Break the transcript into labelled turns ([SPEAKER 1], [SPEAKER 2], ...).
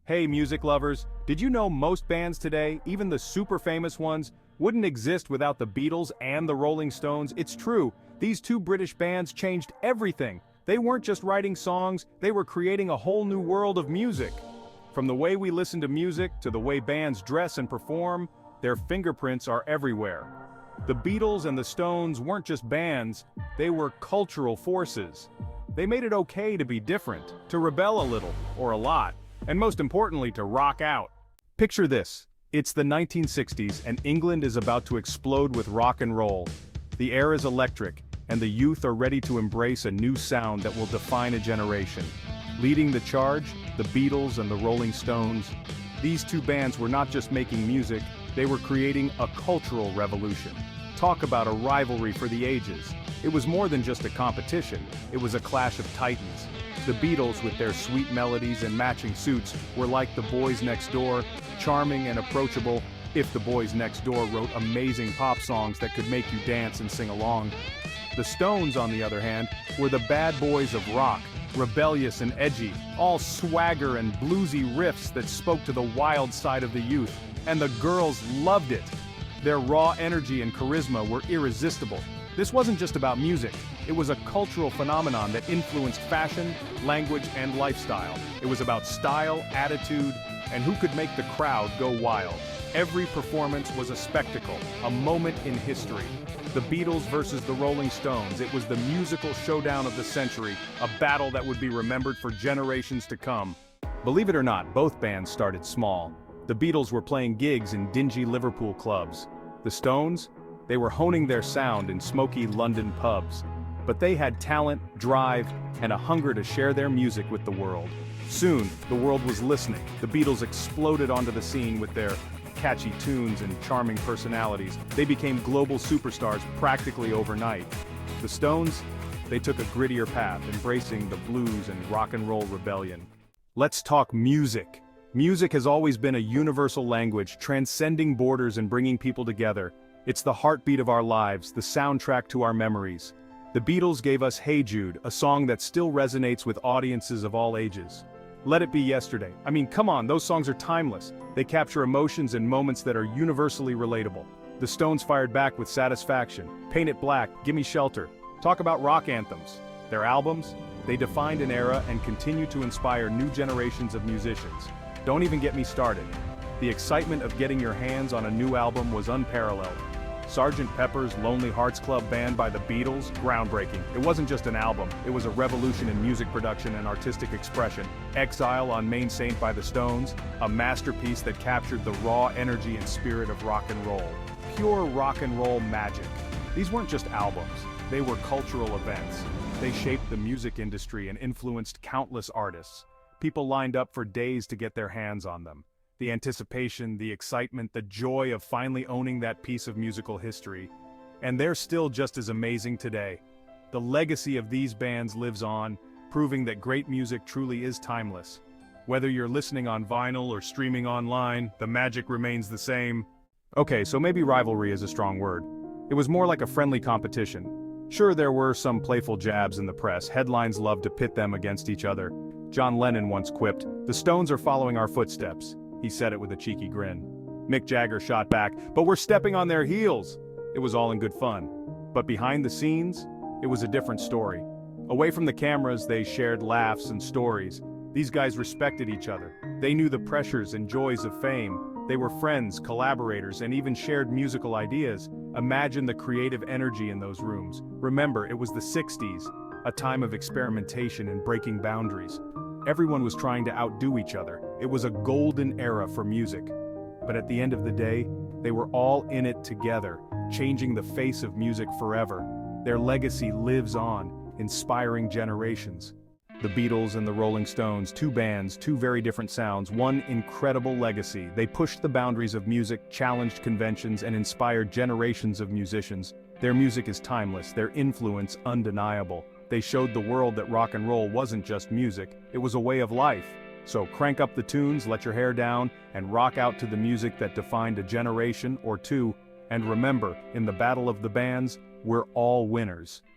[SPEAKER 1] Hey music lovers, did you know most bands today, even the super famous ones, wouldn't exist without the Beatles and the Rolling Stones? It's true, these two British bands changed everything. They weren't just writing songs, they were creating a whole new world of music. From the way we listen to music to the way bands dress and perform, their fingerprints are everywhere. The Beatles and the Stones weren't just bands, they were cultural forces. They made it okay to be different, to rebel a little, or a lot, and most importantly to rock out. Picture this, it's the 1960s and England is about to explode with rock and roll. The air is electric, and the youth are ready to embrace a new sound that will define a generation. Leading the charge, the Beatles and the Rolling Stones. These two bands were not just making music, they were creating a cultural revolution. Talk about a rivalry for the ages. It was more than just a competition, it was a clash of titans. The Beatles, with their sweet melodies and matching suits, were like the boys next door, charming and approachable, if the boys next door wrote amazing pop songs that could make you dance and sing along. The Stones, on the other hand, were the bad boys of rock, rebellious and edgy, all swagger and bluesy riffs that spoke to the wild side of the youth, and the girls loved it. Their raw energy and charisma were irresistible. This wasn't just about music, it was a cultural phenomenon that influenced fashion, language, and lifestyle. It was about style, attitude, and who could make the crowd go wild. Every performance was a spectacle, a moment in history. The Beatles versus the Rolling Stones, it was the musical showdown of the century, a battle that would be remembered for generations to come. Believe it or not, both bands started small. The Beatles were playing gigs in dingy Liverpool clubs. The Stones? They were honing their sound in smoky London pubs. But they had talent, drive, and a hunger to share their music with the world. Soon, the world was listening. The Beatles exploded onto the scene with their catchy tunes and charming personalities. They became global superstars practically overnight. The Stones? They took a grittier path, embracing the blues and rock and roll rebellion. Let's talk music. Music has always been a universal language, transcending borders and bringing people together. It's the heartbeat of our lives, the soundtrack to our memories. The Beatles gave us Hey Jude, a song that still resonates with audiences of all ages. Let It Be Yesterday. I mean, come on, those songs are timeless. They capture emotions and moments that are universally relatable. The Stones fired back with Satisfaction, Paint It Black, Gimme Shelter. Talk about rock anthems. Their albums? They defined an era and continue to inspire new generations of musicians. Don't even get me started. The excitement of getting your hands on a new album was unparalleled. Sgt. Pepper's Lonely Hearts Club Band by the Beatles, groundbreaking. It wasn't just an album, it was a revolution in music production and artistic expression. Exile on Main Saint by the Stones, a masterpiece that captured the raw energy and spirit of rock and roll. Pure rock and roll magic. These weren't just albums, they were cultural events. They shaped the music industry and influenced countless artists. People lined up for days to get their hands on them. The anticipation, the excitement, the joy of finally owning that piece of musical history. And they're still just as amazing today. The legacy of these bands lives on, proving that great music truly is timeless. Whether you're listening on vinyl or streaming online, the magic remains the same. Okay, so maybe rivalry is a strong word. It was more like a friendly competition. Sure, there were some playful jabs in the press, headlines loved to pit them against each other. John Lennon once quipped, "The Stones are following our footsteps." He said it with a cheeky grin. Mick Jagger shot back, "But we're stepping on their heels." It was all in good fun. But behind the scenes, it was a different story. Away from the cameras, they shared laughs and stories. These guys respected each other. They knew the pressures and joys of fame. They were friends, collaborators, and even shared musical ideas. Imagine the creative energy in those rooms. Remember, it was the 60s, a time of experimentation and breaking boundaries. Everyone was trying to outdo each other. It was a golden era for music. But at the end of the day, they were all in it together, changing the face of music forever. Their legacy lives on, inspiring generations. The Beatles and the Rolling Stones, two bands, two very different sounds, one incredible legacy. They pushed the boundaries of music, challenged conventions, and inspired generations of musicians. Their music is timeless, their influence undeniable. They showed the world that rock and roll wasn't just music, it was a way of life. So crank up the tunes, let your hair down, and rock out to the music that defined a generation or two. And remember, in the battle of the bands, we're all winners.